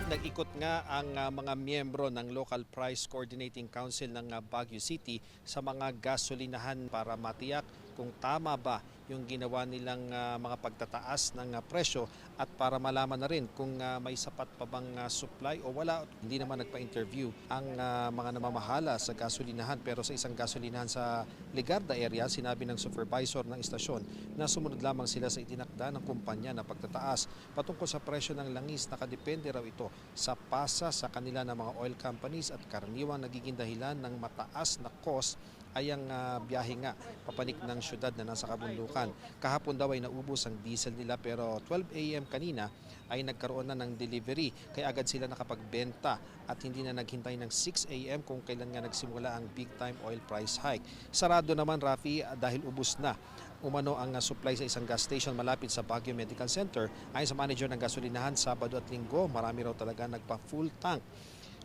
Nag-ikot nga ang mga miyembro ng Local Price Coordinating Council ng Baguio City sa mga gasolinahan para matiyak kung tama ba yung ginawa nilang mga pagtataas ng presyo at para malaman na rin kung may sapat pa bang supply o wala. Hindi naman nagpa-interview ang mga namamahala sa gasolinahan, pero sa isang gasolinahan sa Ligarda area, sinabi ng supervisor ng istasyon na sumunod lamang sila sa itinakda ng kumpanya na pagtataas. Patungkol sa presyo ng langis, nakadepende raw ito sa pasa sa kanila ng mga oil companies at karaniwang nagiging dahilan ng mataas na cost ay ang biyahe nga papanik ng syudad na nasa kabundukan. Kahapon daw ay naubos ang diesel nila, pero 12 a.m. kanina ay nagkaroon na ng delivery kaya agad sila nakapagbenta at hindi na naghintay ng 6 a.m. kung kailan nga nagsimula ang big time oil price hike. Sarado naman, Rafi, dahil ubos na umano ang supply sa isang gas station malapit sa Baguio Medical Center. Ayon sa manager ng gasolinahan, Sabado at Linggo marami raw talaga nagpa-full tank.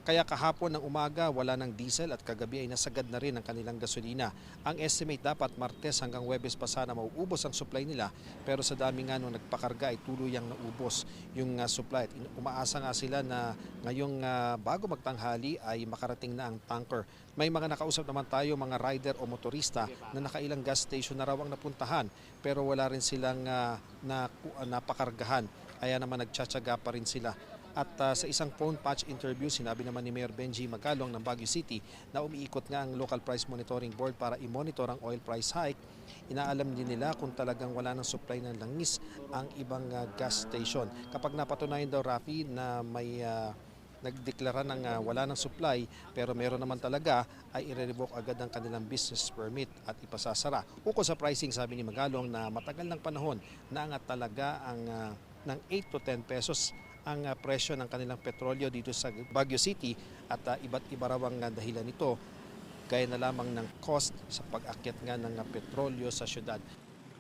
Kaya kahapon ng umaga wala ng diesel at kagabi ay nasagad na rin ang kanilang gasolina. Ang estimate dapat Martes hanggang Huwebes pa sana mauubos ang supply nila, pero sa dami nga nung nagpakarga ay tuluyang naubos yung supply. At umaasa nga sila na ngayong bago magtanghali ay makarating na ang tanker. May mga nakausap naman tayo, mga rider o motorista na nakailang gas station na raw ang napuntahan, pero wala rin silang napakargahan. Kaya naman nagtsatsaga pa rin sila. At sa isang phone patch interview, sinabi naman ni Mayor Benji Magalong ng Baguio City na umiikot nga ang Local Price Monitoring Board para i-monitor ang oil price hike. Inaalam din nila kung talagang wala ng supply ng langis ang ibang gas station. Kapag napatunayan daw, Rafi, na may nagdeklara ng wala ng supply pero meron naman talaga, ay i-revoke agad ang kanilang business permit at ipasasara. Ukol sa pricing, sabi ni Magalong na matagal ng panahon na angat talaga ang ng 8 to 10 pesos ang presyo ng kanilang petrolyo dito sa Baguio City at iba't iba raw ang dahilan nito, gaya na lamang ng cost sa pag-akyat nga ng petrolyo sa syudad.